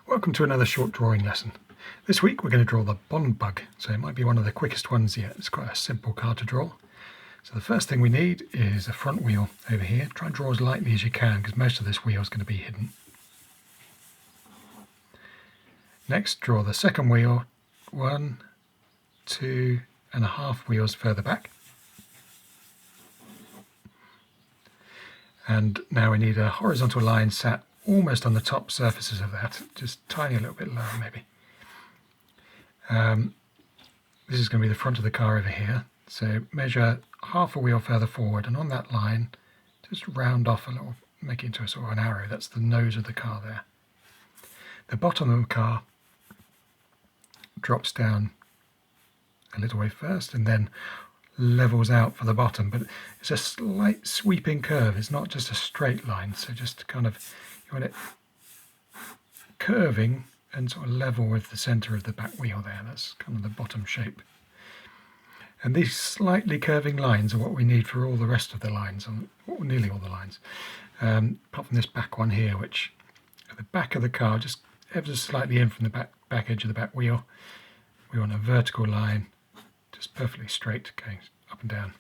Welcome to another short drawing lesson. This week we're going to draw the Bond bug, so it might be one of the quickest ones yet. It's quite a simple car to draw. So the first thing we need is a front wheel over here. Try and draw as lightly as you can because most of this wheel is going to be hidden. Next, draw the second wheel, 1, 2.5 wheels further back. And now we need a horizontal line sat almost on the top surfaces of that, just tiny a little bit lower maybe. This is going to be the front of the car over here, so measure half a wheel further forward, and on that line just round off a little, make it into a sort of an arrow. That's the nose of the car there. The bottom of the car drops down a little way first and then levels out for the bottom, but it's a slight sweeping curve. It's not just a straight line, so just kind of you want it curving and sort of level with the center of the back wheel there. That's kind of the bottom shape. And these slightly curving lines are what we need for all the rest of the lines, or nearly all the lines, apart from this back one here, which at the back of the car, just ever so slightly in from the back edge of the back wheel, we want a vertical line, just perfectly straight, going up and down.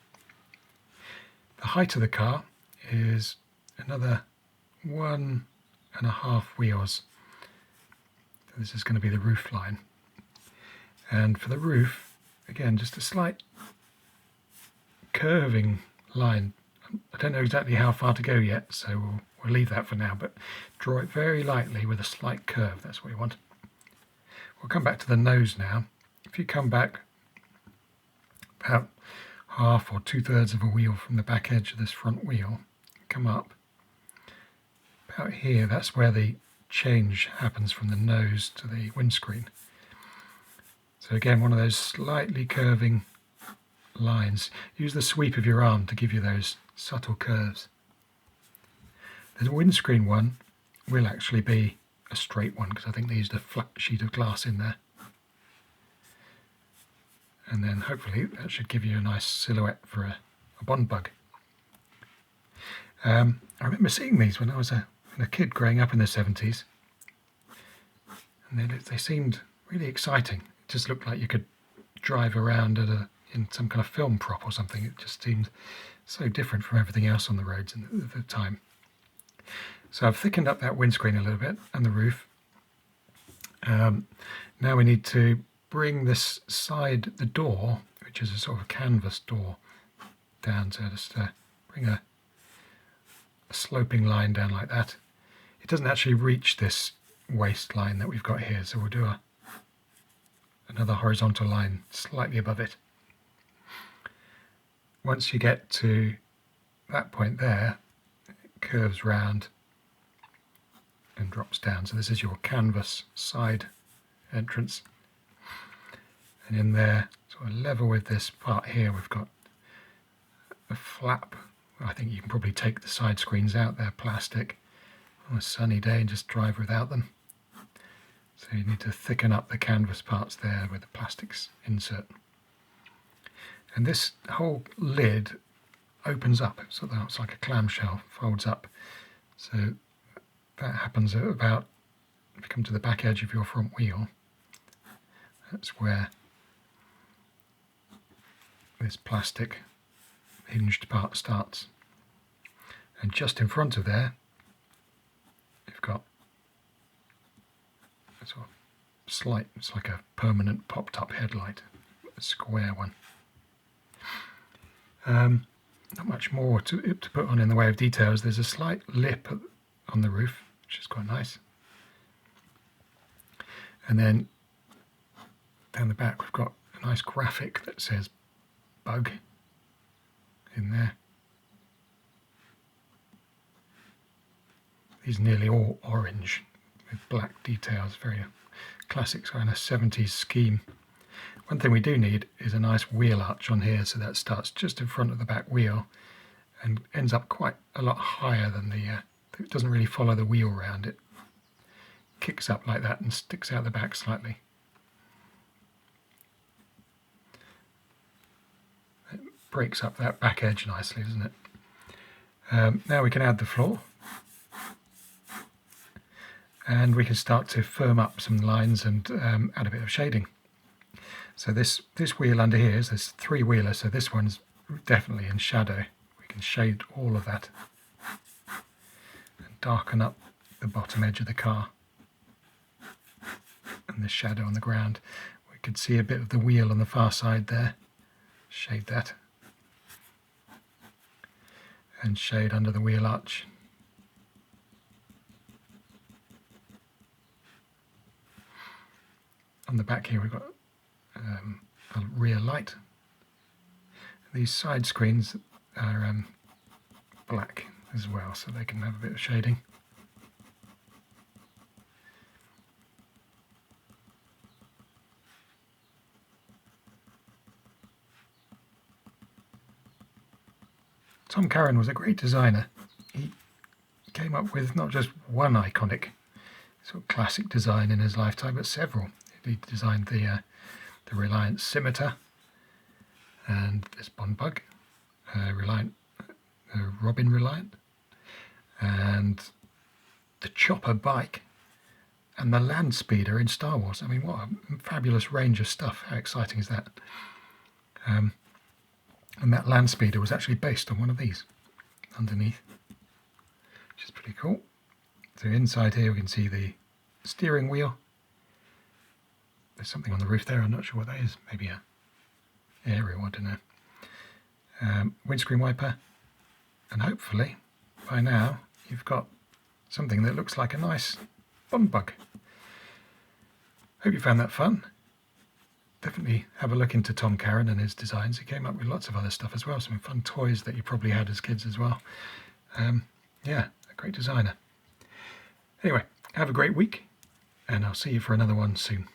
The height of the car is another 1.5 wheels. So this is going to be the roof line. And for the roof, again, just a slight curving line. I don't know exactly how far to go yet, so we'll leave that for now, but draw it very lightly with a slight curve. That's what we want. We'll come back to the nose now. If you come back about half or 2/3 of a wheel from the back edge of this front wheel, come up about here, that's where the change happens from the nose to the windscreen. So again, one of those slightly curving lines. Use the sweep of your arm to give you those subtle curves. The windscreen one will actually be a straight one because I think they used a flat sheet of glass in there. And then hopefully that should give you a nice silhouette for a Bond bug. I remember seeing these when I was a kid growing up in the 70s, and they seemed really exciting. It just looked like you could drive around in some kind of film prop or something. It just seemed so different from everything else on the roads at the time. So I've thickened up that windscreen a little bit and the roof. Now we need to bring this side, the door, which is a sort of canvas door, down. So just bring a sloping line down like that. It doesn't actually reach this waistline that we've got here, so we'll do another horizontal line slightly above it. Once you get to that point there, it curves round and drops down. So this is your canvas side entrance. And in there, sort of level with this part here, we've got a flap. I think you can probably take the side screens out, they're plastic, on a sunny day and just drive without them. So you need to thicken up the canvas parts there with the plastics insert. And this whole lid opens up, so it's like a clamshell, folds up. So that happens at about, if you come to the back edge of your front wheel, that's where this plastic hinged part starts. And just in front of there, you've got a sort of slight, it's like a permanent popped up headlight, a square one. Not much more to put on in the way of details. There's a slight lip on the roof, which is quite nice. And then down the back we've got a nice graphic that says bug in there. These are nearly all orange with black details, very classic kind of 70s scheme. One thing we do need is a nice wheel arch on here, so that starts just in front of the back wheel and ends up quite a lot higher than it doesn't really follow the wheel round. It kicks up like that and sticks out the back slightly. It breaks up that back edge nicely, doesn't it? Now we can add the floor. and we can start to firm up some lines and add a bit of shading. So this wheel under here is this three-wheeler, so this one's definitely in shadow. We can shade all of that and darken up the bottom edge of the car and the shadow on the ground. We could see a bit of the wheel on the far side there. Shade that. And shade under the wheel arch. On the back here we've got a rear light. These side screens are black as well, so they can have a bit of shading. Tom Curran was a great designer. He came up with not just one iconic sort of classic design in his lifetime, but several. He designed the Reliant Scimitar and this Bond Bug, Robin Reliant, and the Chopper bike, and the Land Speeder in Star Wars. I mean, what a fabulous range of stuff. How exciting is that? And that Land Speeder was actually based on one of these underneath, which is pretty cool. So inside here we can see the steering wheel. There's something on the roof there, I'm not sure what that is. Maybe a aerial, I don't know. Windscreen wiper, and hopefully by now you've got something that looks like a nice Bond Bug. Hope you found that fun. Definitely have a look into Tom Curran and his designs. He came up with lots of other stuff as well, some fun toys that you probably had as kids as well. Yeah, a great designer. Anyway, have a great week, and I'll see you for another one soon.